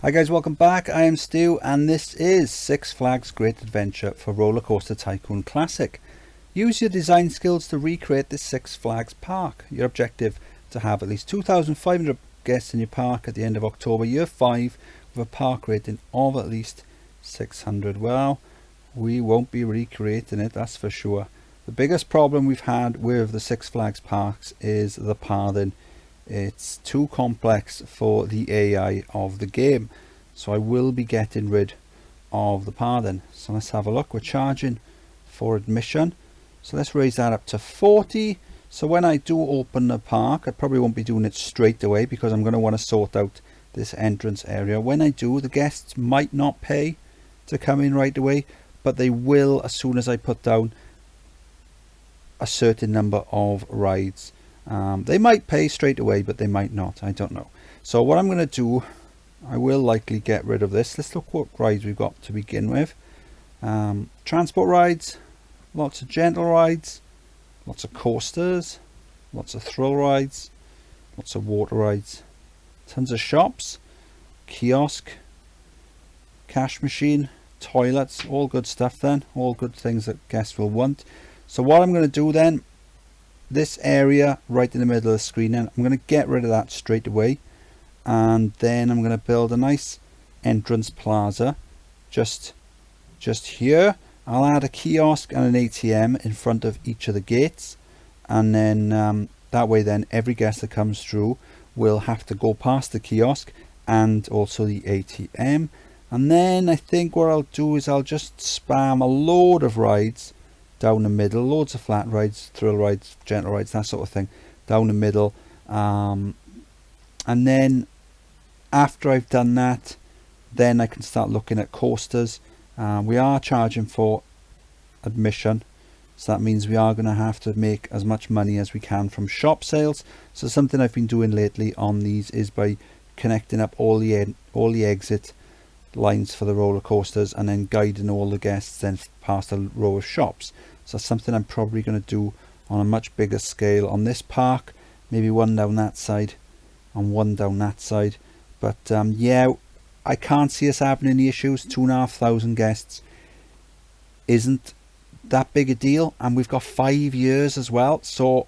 Hi guys, welcome back. I am Stu and this is Six Flags Great Adventure for Roller Coaster Tycoon Classic. Use your design skills to recreate this Six Flags park. Your objective to have at least 2,500 guests in your park at the end of October year 5 with a park rating of at least 600. Well, we won't be recreating it, that's for sure. The biggest problem we've had with the Six Flags parks is the pathing. It's too complex for the AI of the game, so I will be getting rid of the pathing. So let's have a look. We're charging for admission, so let's raise that up to 40. So when I do open the park, I probably won't be doing it straight away because I'm going to want to sort out this entrance area. When I do, the guests might not pay to come in right away, but they will as soon as I put down a certain number of rides. They might pay straight away, but they might not. I don't know. So what I'm going to do, I will likely get rid of this. Let's look what rides we've got to begin with. Transport rides, lots of gentle rides, lots of coasters, lots of thrill rides, lots of water rides, tons of shops, kiosk, cash machine, toilets, all good stuff then, all good things that guests will want. So what I'm going to do then, this area right in the middle of the screen, then I'm going to get rid of that straight away, and then I'm going to build a nice entrance plaza just here. I'll add a kiosk and an ATM in front of each of the gates, and then that way then every guest that comes through will have to go past the kiosk and also the ATM. And then I think what I'll do is I'll just spam a load of rides down the middle, loads of flat rides, thrill rides, gentle rides, that sort of thing down the middle, and then after I've done that, then I can start looking at coasters. We are charging for admission, so that means we are going to have to make as much money as we can from shop sales. So something I've been doing lately on these is by connecting up all the exit lines for the roller coasters and then guiding all the guests then past a row of shops. So that's something I'm probably going to do on a much bigger scale on this park, maybe one down that side and one down that side. But yeah, I can't see us having any issues. 2,500 guests isn't that big a deal, and we've got 5 years as well, so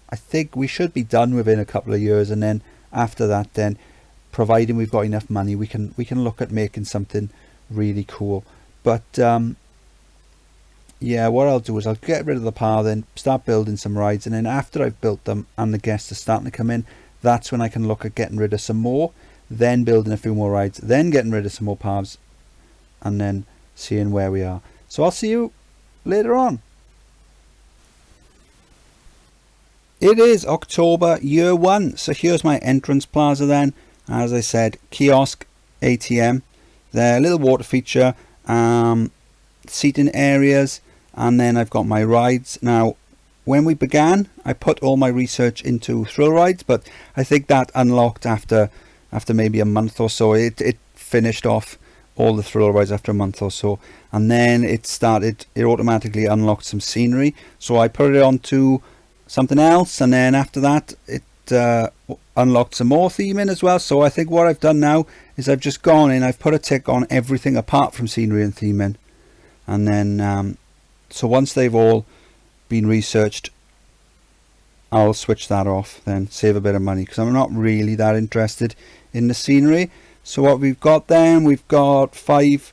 I think we should be done within a couple of years. And then after that, then providing we've got enough money, we can look at making something really cool. But yeah, what I'll do is I'll get rid of the pathing, start building some rides, and then after I've built them and the guests are starting to come in, that's when I can look at getting rid of some more, then building a few more rides, then getting rid of some more paths, and then seeing where we are. So I'll see you later on. It is October year 1, so here's my entrance plaza then. As I said, kiosk, ATM, the little water feature, seating areas, and then I've got my rides. Now when we began, I put all my research into thrill rides, but I think that unlocked after maybe a month or so. It finished off all the thrill rides after a month or so, and then it automatically unlocked some scenery, so I put it onto something else, and then after that it unlocked some more theming as well. So I think what I've done now is I've just gone in, I've put a tick on everything apart from scenery and theming, and then so once they've all been researched, I'll switch that off, then save a bit of money, because I'm not really that interested in the scenery. So what we've got then, we've got 5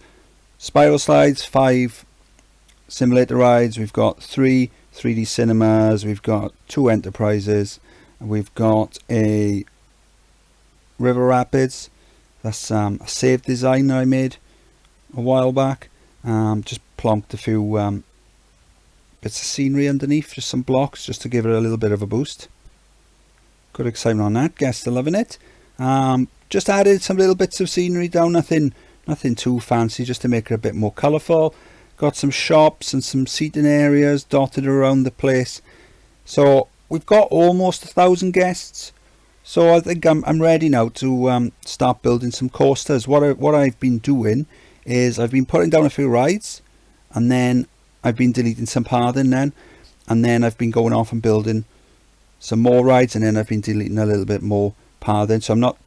spiral slides, 5 simulator rides, we've got 3 3D cinemas, we've got 2 enterprises, we've got a river rapids. That's a save design that I made a while back. Just plonked a few bits of scenery underneath, just some blocks, just to give it a little bit of a boost. Good excitement on that, guests are loving it. Just added some little bits of scenery down, nothing too fancy, just to make it a bit more colourful. Got some shops and some seating areas dotted around the place. So we've got almost 1,000 guests, so I think I'm ready now to start building some coasters. What I've been doing is I've been putting down a few rides, and then I've been deleting some pathing then, and then I've been going off and building some more rides, and then I've been deleting a little bit more pathing, so I'm not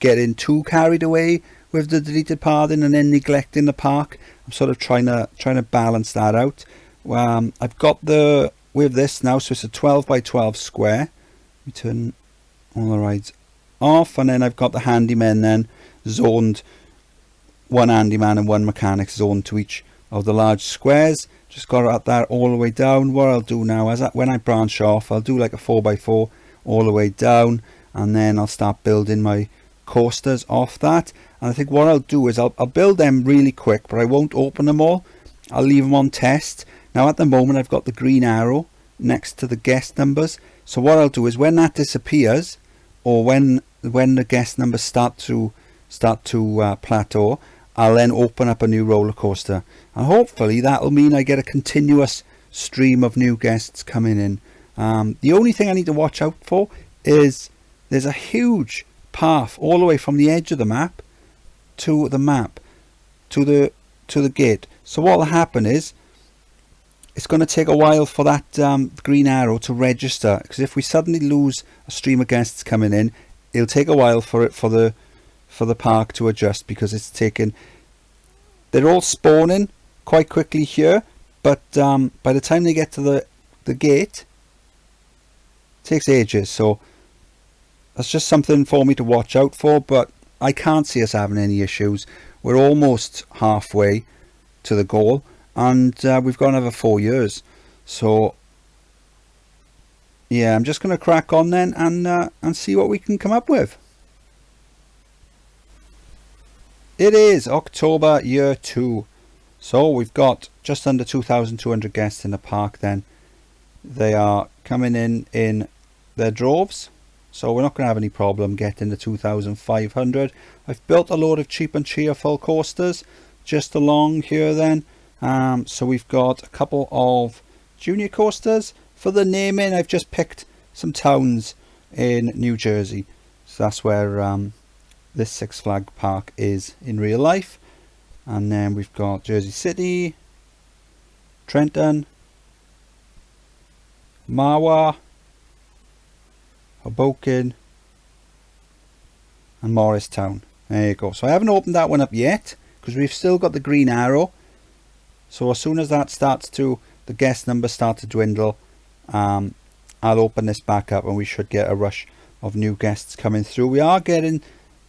getting too carried away with the deleted pathing and then neglecting the park. I'm sort of trying to balance that out. I've got the with this now, so it's a 12 by 12 square. We turn all the rides off, and then I've got the handymen then zoned, one handyman and one mechanic zoned to each of the large squares. Just got that all the way down. What I'll do now is that when I branch off, I'll do like a 4x4 all the way down, and then I'll start building my coasters off that. And I think what I'll do is I'll build them really quick, but I won't open them all. I'll leave them on test. Now at the moment I've got the green arrow next to the guest numbers, so what I'll do is when that disappears, or when the guest numbers start to plateau, I'll then open up a new roller coaster, and hopefully that'll mean I get a continuous stream of new guests coming in. The only thing I need to watch out for is there's a huge path all the way from the edge of the map to the gate. So what will happen is it's going to take a while for that green arrow to register, because if we suddenly lose a stream of guests coming in, it'll take a while for the park to adjust, because it's taking, they're all spawning quite quickly here, but by the time they get to the gate, it takes ages. So that's just something for me to watch out for, but I can't see us having any issues. We're almost halfway to the goal, and we've got another 4 years. So yeah, I'm just going to crack on then and see what we can come up with. It is October year 2, so we've got just under 2,200 guests in the park. Then they are coming in their droves, so we're not going to have any problem getting the 2,500. I've built a load of cheap and cheerful coasters just along here then. So we've got a couple of junior coasters. For the naming, I've just picked some towns in New Jersey, so that's where this Six Flag park is in real life. And then we've got Jersey City, Trenton, Mahwah, Hoboken, and Morristown. There you go. So I haven't opened that one up yet because we've still got the green arrow. So as soon as that starts to, the guest numbers start to dwindle, I'll open this back up and we should get a rush of new guests coming through.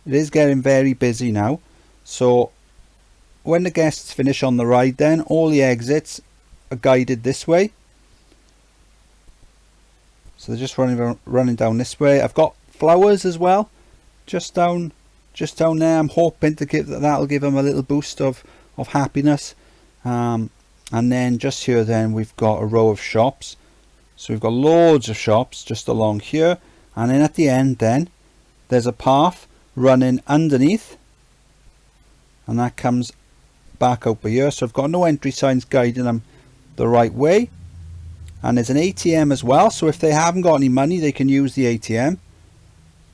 It is getting very busy now. So when the guests finish on the ride, then all the exits are guided this way. So they're just running down this way. I've got flowers as well, just down there. I'm hoping to that'll give them a little boost of happiness. And then just here, then we've got a row of shops. So we've got loads of shops just along here, and then at the end, then there's a path running underneath, and that comes back over here. So I've got no entry signs guiding them the right way. And there's an ATM as well, so if they haven't got any money, they can use the ATM.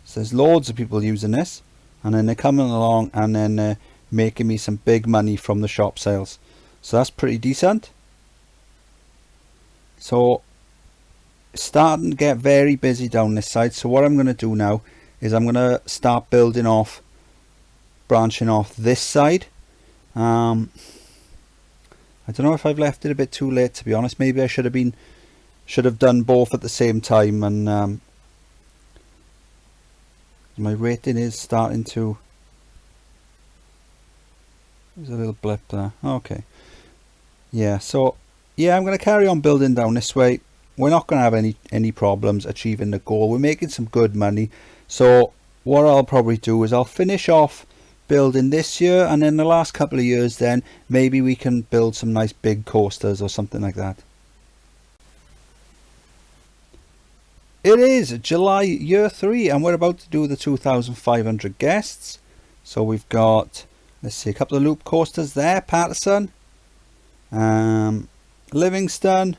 So there's loads of people using this, and then they're coming along and then making me some big money from the shop sales. So that's pretty decent. So it's starting to get very busy down this side. So what I'm going to do now is I'm going to start building off, branching off this side. I don't know if I've left it a bit too late, to be honest. Maybe I should have done both at the same time, and my rating is starting to, there's a little blip there. Okay, yeah, so yeah, I'm going to carry on building down this way. We're not going to have any problems achieving the goal. We're making some good money. So what I'll probably do is I'll finish off building this year, and then the last couple of years, then maybe we can build some nice big coasters or something like that. It is July year 3, and we're about to do the 2,500 guests. So we've got, let's see, a couple of loop coasters there. Patterson, Livingston,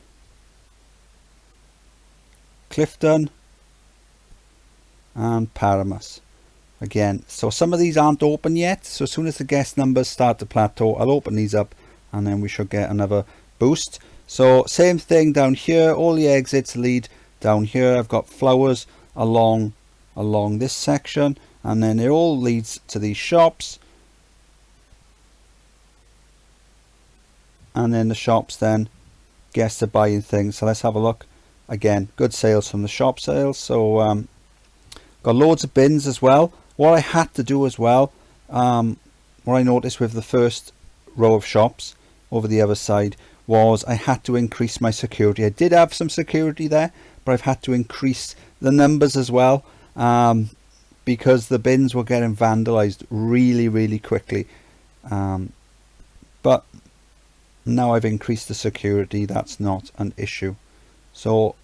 Clifton, and Paramus. Again, so some of these aren't open yet, so as soon as the guest numbers start to plateau, I'll open these up and then we should get another boost. So same thing down here, all the exits lead down here. I've got flowers along this section, and then it all leads to these shops. and then the shops then guests are buying things. So let's have a look. Again, good sales from the shop sales. So got loads of bins as well. What I had to do as well, what I noticed with the first row of shops over the other side, was I had to increase my security. I did have some security there, but I've had to increase the numbers as well, because the bins were getting vandalized really quickly. But now I've increased the security, that's not an issue. So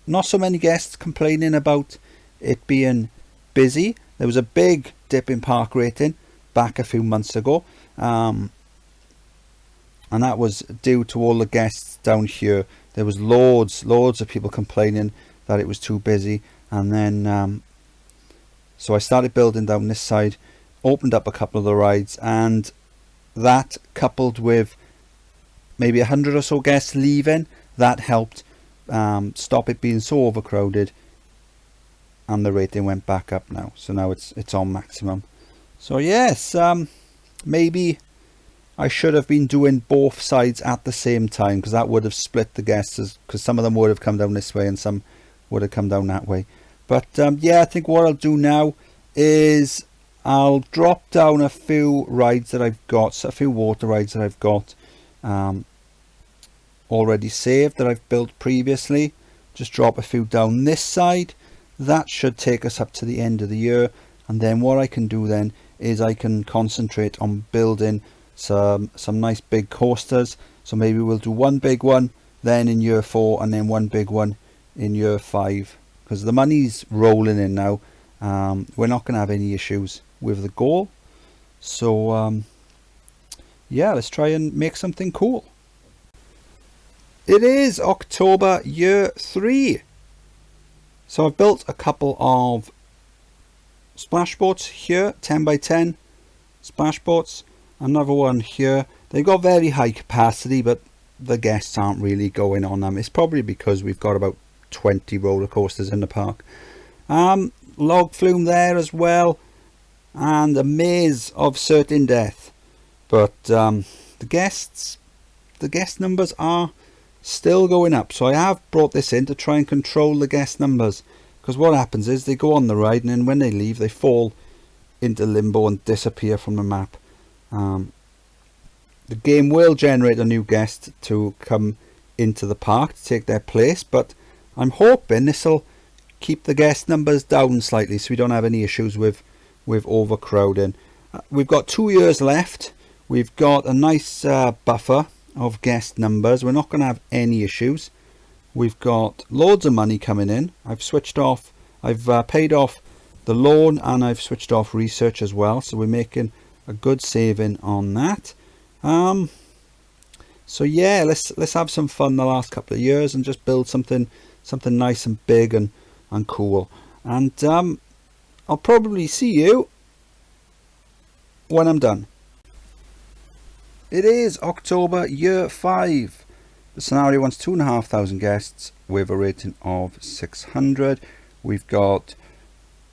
not so many guests complaining about it being busy. There was a big dip in park rating back a few months ago, and that was due to all the guests down here. There was loads of people complaining that it was too busy, and then so I started building down this side, opened up a couple of the rides, and that, coupled with maybe 100 or so guests leaving, that helped stop it being so overcrowded, and the rating went back up now. So now it's on maximum. So yes, maybe I should have been doing both sides at the same time, because that would have split the guests, because some of them would have come down this way and some would have come down that way. But yeah, I think what I'll do now is I'll drop down a few rides that I've got, so a few water rides that I've got already saved, that I've built previously. Just drop a few down this side. That should take us up to the end of the year, and then what I can do then is I can concentrate on building some nice big coasters. So maybe we'll do one big one then in year 4, and then one big one in year 5, because the money's rolling in now. We're not going to have any issues with the goal. So yeah, let's try and make something cool. It is October year 3. So I've built a couple of splash boats here, 10 by 10 splash boats. Another one here. They've got very high capacity, but the guests aren't really going on them. It's probably because we've got about 20 roller coasters in the park. Log flume there as well, and a maze of certain death. But the guest numbers are still going up. So I have brought this in to try and control the guest numbers, because what happens is they go on the ride, and then when they leave they fall into limbo and disappear from the map. The game will generate a new guest to come into the park to take their place, but I'm hoping this will keep the guest numbers down slightly so we don't have any issues with overcrowding. We've got 2 years left. We've got a nice buffer of guest numbers. We're not going to have any issues. We've got loads of money coming in. I've paid off the loan, and I've switched off research as well, so we're making a good saving on that. So yeah, let's have some fun the last couple of years and just build something nice and big and cool. And I'll probably see you when I'm done. It is October year 5. The scenario wants 2,500 guests with a rating of 600. We've got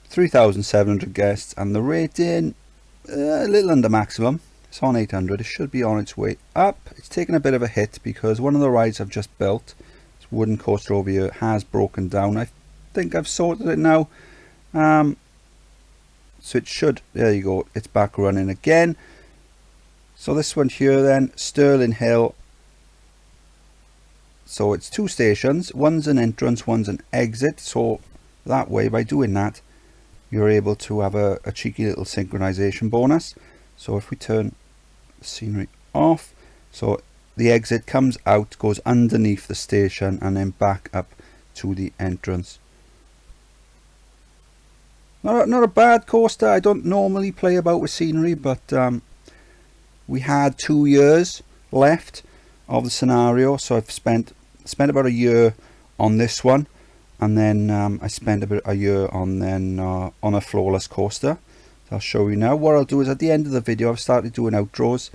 3,700 guests, and the rating a little under maximum. It's on 800. It should be on its way up. It's taken a bit of a hit because one of the rides I've just built, this wooden coaster over here, has broken down. I think I've sorted it now. So it should, there you go, it's back running again. So this one here then, Sterling Hill. So it's 2 stations, one's an entrance, one's an exit. So that way, by doing that, you're able to have a cheeky little synchronization bonus. So if we turn the scenery off, so the exit comes out, goes underneath the station, and then back up to the entrance. Not a bad coaster. I don't normally play about with scenery, but we had 2 years left of the scenario, so I've spent about a year on this one, and then I spent about a year on a flawless coaster. So I'll show you now. What I'll do is at the end of the video I've started doing outros,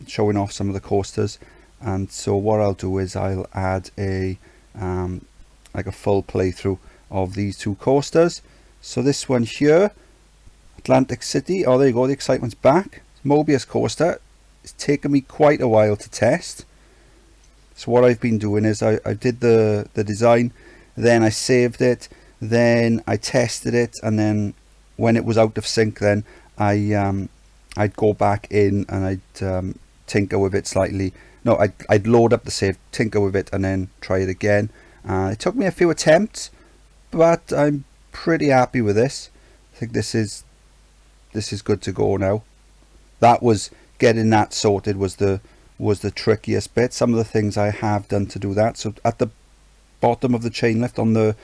showing off some of the coasters, and so what I'll do is I'll add a like a full playthrough of these 2 coasters. So this one here, Atlantic City, oh there you go, the excitement's back. Mobius coaster, it's taken me quite a while to test. So what I've been doing is I did the design, then I saved it, then I tested it, and then when it was out of sync, then I'd go back in and I'd tinker with it slightly. No, I'd load up the save, tinker with it, and then try it again. It took me a few attempts, but I'm pretty happy with this. I think this is good to go now. That was getting that sorted was the trickiest bit. Some of the things I have done to do that. So at the bottom of the chain lift on the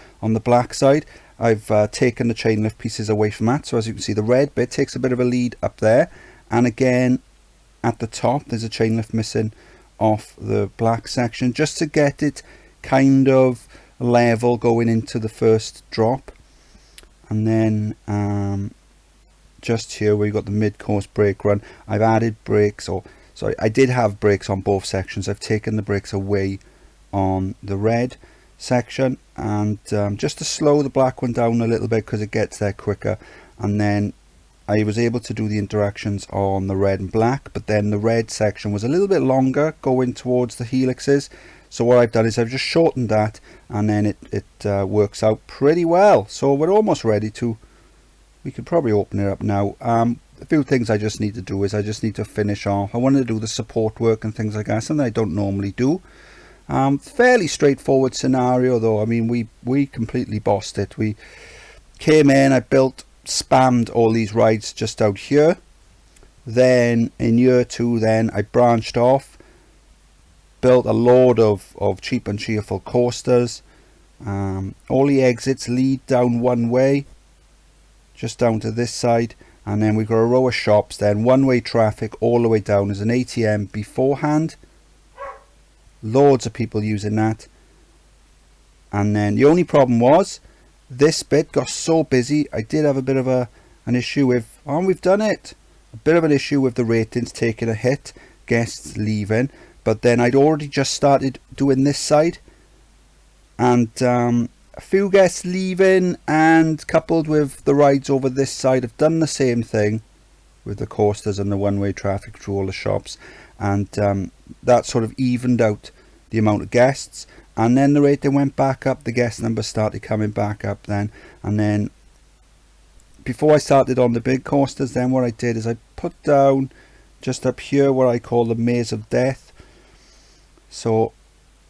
black side, I've taken the chain lift pieces away from that. So as you can see, the red bit takes a bit of a lead up there, and again at the top there's a chain lift missing off the black section, just to get it kind of level going into the first drop. And then just here where you got the mid-course brake run, I've added brakes, or sorry, I did have brakes on both sections. I've taken the brakes away on the red section, and just to slow the black one down a little bit because it gets there quicker. And then I was able to do the interactions on the red and black, but then the red section was a little bit longer going towards the helixes. So what I've done is I've just shortened that, and then it works out pretty well. So we're almost ready to, we could probably open it up now. A few things I just need to do is I just need to finish off. I wanted to do the support work and things like that, something I don't normally do. Fairly straightforward scenario though. I mean, we completely bossed it. We came in, I spammed all these rides just out here. Then in year 2, then I branched off, built a load of cheap and cheerful coasters. All the exits lead down one way, just down to this side, and then we've got a row of shops, then one-way traffic all the way down. There's an ATM beforehand, loads of people using that. And then the only problem was this bit got so busy. I did have a bit of an issue with, we've done it, a bit of an issue with the ratings taking a hit, guests leaving. But then I'd already just started doing this side, and a few guests leaving, and coupled with the rides over this side have done the same thing with the coasters and the one-way traffic through all the shops, and that sort of evened out the amount of guests. And then the rating went back up, the guest numbers started coming back up then. And then before I started on the big coasters, then what I did is I put down just up here what I call the Maze of Death. So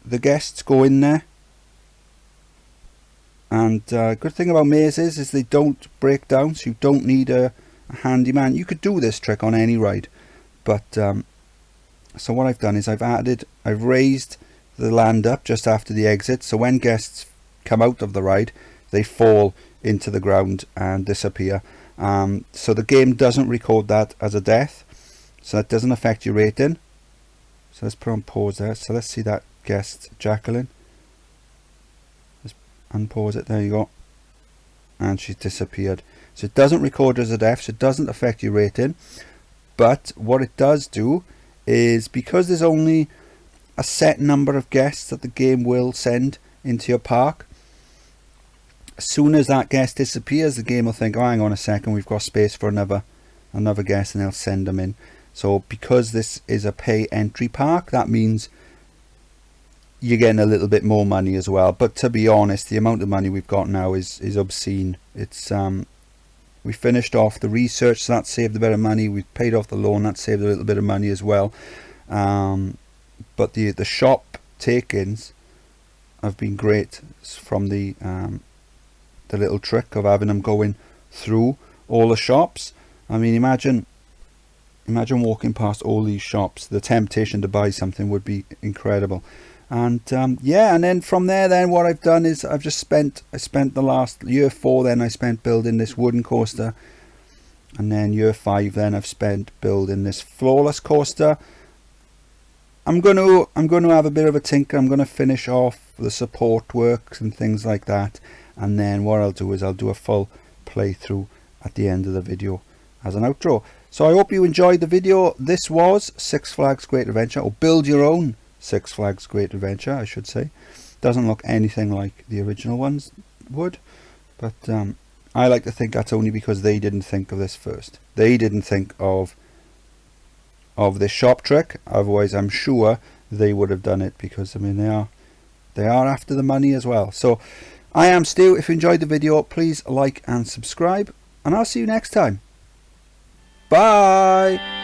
the guests go in there, and good thing about mazes is they don't break down, so you don't need a handyman. You could do this trick on any ride, but so what I've done is I've raised the land up just after the exit, so when guests come out of the ride they fall into the ground and disappear. So the game doesn't record that as a death, so that doesn't affect your rating. So let's put on pause there. So let's see that guest, Jacqueline. Let's unpause it. There you go. And she's disappeared. So it doesn't record as a death, so it doesn't affect your rating. But what it does do is, because there's only a set number of guests that the game will send into your park, as soon as that guest disappears, the game will think, oh, hang on a second, we've got space for another guest, and they'll send them in. So because this is a pay entry park, that means you're getting a little bit more money as well. But to be honest, the amount of money we've got now is obscene. It's we finished off the research, so that saved a bit of money. We've paid off the loan, that saved a little bit of money as well. But the shop take-ins have been great from the little trick of having them going through all the shops. I mean, imagine walking past all these shops. The temptation to buy something would be incredible. And yeah, and then from there, then what I've done is I spent the last year 4 then I spent building this wooden coaster, and then year 5 then I've spent building this flawless coaster. I'm going to have a bit of a tinker. I'm going to finish off the support works and things like that, and then what I'll do is I'll do a full playthrough at the end of the video as an outro. So I hope you enjoyed the video. This was Six Flags Great Adventure, or Build Your Own Six Flags Great Adventure, I should say. Doesn't look anything like the original ones would, but I like to think that's only because they didn't think of this first. They didn't think of of this shop trick. Otherwise I'm sure they would have done it, because I mean they are after the money as well. So I am Stu. If you enjoyed the video, please like and subscribe, and I'll see you next time. Bye.